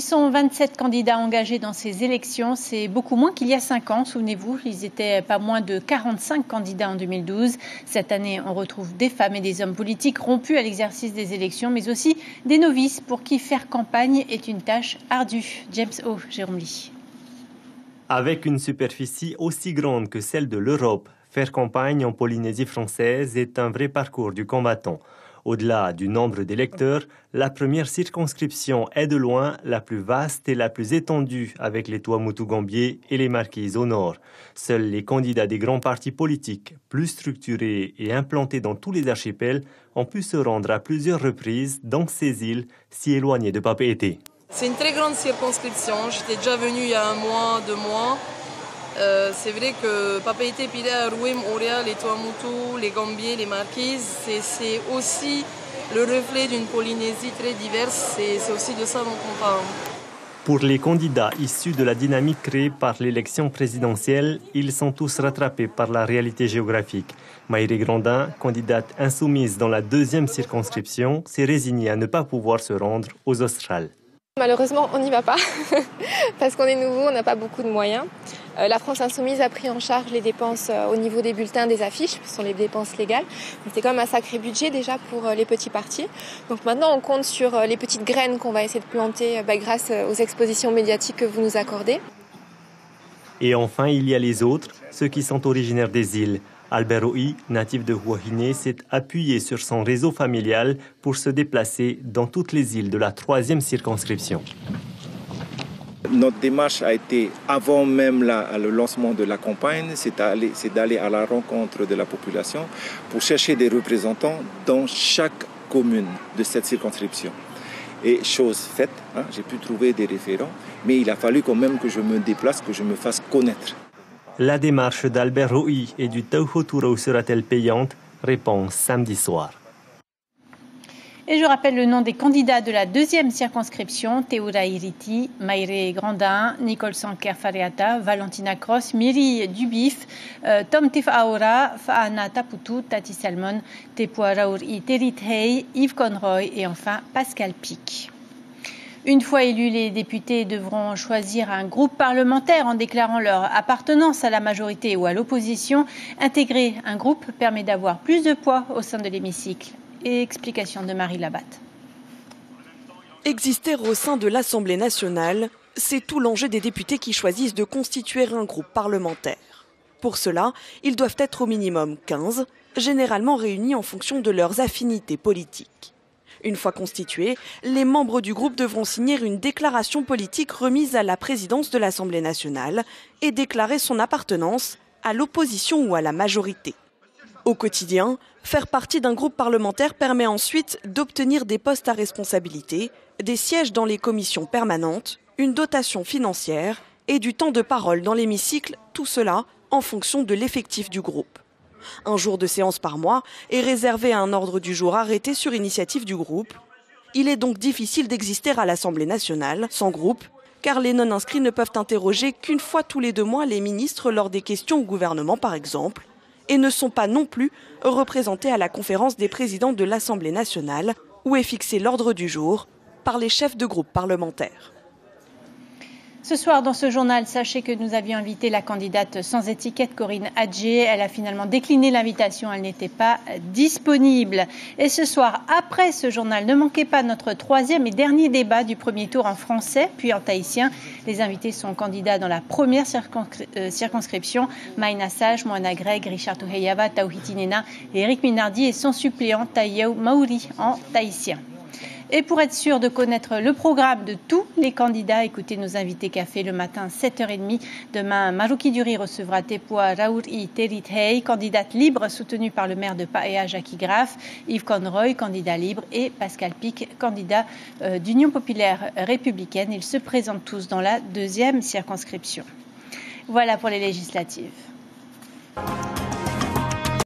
Ils sont 27 candidats engagés dans ces élections. C'est beaucoup moins qu'il y a 5 ans, souvenez-vous. Ils étaient pas moins de 45 candidats en 2012. Cette année, on retrouve des femmes et des hommes politiques rompus à l'exercice des élections, mais aussi des novices pour qui faire campagne est une tâche ardue. James O. Jérôme Lee. Avec une superficie aussi grande que celle de l'Europe, faire campagne en Polynésie française est un vrai parcours du combattant. Au-delà du nombre d'électeurs, la première circonscription est de loin la plus vaste et la plus étendue avec les Tuamotu-Gambier et les Marquises au nord. Seuls les candidats des grands partis politiques, plus structurés et implantés dans tous les archipels, ont pu se rendre à plusieurs reprises dans ces îles si éloignées de Papeete. C'est une très grande circonscription. J'étais déjà venue il y a 1 mois, 2 mois. C'est vrai que Papeete, Pila, Ruim, Orea, les Tuamotu, les Gambier, les Marquises, c'est aussi le reflet d'une Polynésie très diverse. C'est aussi de ça dont on parle. Pour les candidats issus de la dynamique créée par l'élection présidentielle, ils sont tous rattrapés par la réalité géographique. Maïré Grandin, candidate insoumise dans la 2e circonscription, s'est résignée à ne pas pouvoir se rendre aux Australes. Malheureusement, on n'y va pas parce qu'on est nouveau, on n'a pas beaucoup de moyens. La France Insoumise a pris en charge les dépenses au niveau des bulletins, des affiches, ce sont les dépenses légales. C'est quand même un sacré budget déjà pour les petits partis. Donc maintenant, on compte sur les petites graines qu'on va essayer de planter grâce aux expositions médiatiques que vous nous accordez. Et enfin, il y a les autres, ceux qui sont originaires des îles. Albert Oi, natif de Huahine, s'est appuyé sur son réseau familial pour se déplacer dans toutes les îles de la 3e circonscription. Notre démarche a été, avant même le lancement de la campagne, c'est d'aller à la rencontre de la population pour chercher des représentants dans chaque commune de cette circonscription. Et chose faite, j'ai pu trouver des référents, mais il a fallu quand même que je me déplace, que je me fasse connaître. La démarche d'Albert Oi et du Tauhoturou sera-t-elle payante? Réponse samedi soir. Et je rappelle le nom des candidats de la 2e circonscription: Teura Iriti, Maïré Grandin, Nicole Sanker-Fareata, Valentina Cross, Miri Dubif, Tom Tifaora, Faana Taputu, Tati Salmon, Tepua Raouri Terithei, Yves Conroy et enfin Pascal Pic. Une fois élus, les députés devront choisir un groupe parlementaire en déclarant leur appartenance à la majorité ou à l'opposition. Intégrer un groupe permet d'avoir plus de poids au sein de l'hémicycle. Explication de Marie Labatte. Exister au sein de l'Assemblée nationale, c'est tout l'enjeu des députés qui choisissent de constituer un groupe parlementaire. Pour cela, ils doivent être au minimum 15, généralement réunis en fonction de leurs affinités politiques. Une fois constitués, les membres du groupe devront signer une déclaration politique remise à la présidence de l'Assemblée nationale et déclarer son appartenance à l'opposition ou à la majorité. Au quotidien, faire partie d'un groupe parlementaire permet ensuite d'obtenir des postes à responsabilité, des sièges dans les commissions permanentes, une dotation financière et du temps de parole dans l'hémicycle, tout cela en fonction de l'effectif du groupe. Un jour de séance par mois est réservé à un ordre du jour arrêté sur initiative du groupe. Il est donc difficile d'exister à l'Assemblée nationale sans groupe, car les non-inscrits ne peuvent interroger qu'une fois tous les 2 mois les ministres lors des questions au gouvernement par exemple, et ne sont pas non plus représentés à la conférence des présidents de l'Assemblée nationale, où est fixé l'ordre du jour par les chefs de groupe parlementaires. Ce soir, dans ce journal, sachez que nous avions invité la candidate sans étiquette Corinne Adjé. Elle a finalement décliné l'invitation, elle n'était pas disponible. Et ce soir, après ce journal, ne manquez pas notre 3e et dernier débat du premier tour en français, puis en tahitien. Les invités sont candidats dans la première circonscription. Maïna Sage, Moana Greg, Richard Touheyava, Tauhiti Nena et Eric Minardi et son suppléant Taïeu Mauri en tahitien. Et pour être sûr de connaître le programme de tous les candidats, écoutez nos invités café le matin 7h30. Demain, Maruki Duri recevra Tepua Raouri Terithei, candidate libre soutenue par le maire de Paea, Jackie Graff, Yves Conroy, candidat libre, et Pascal Pic, candidat d'Union populaire républicaine. Ils se présentent tous dans la 2e circonscription. Voilà pour les législatives.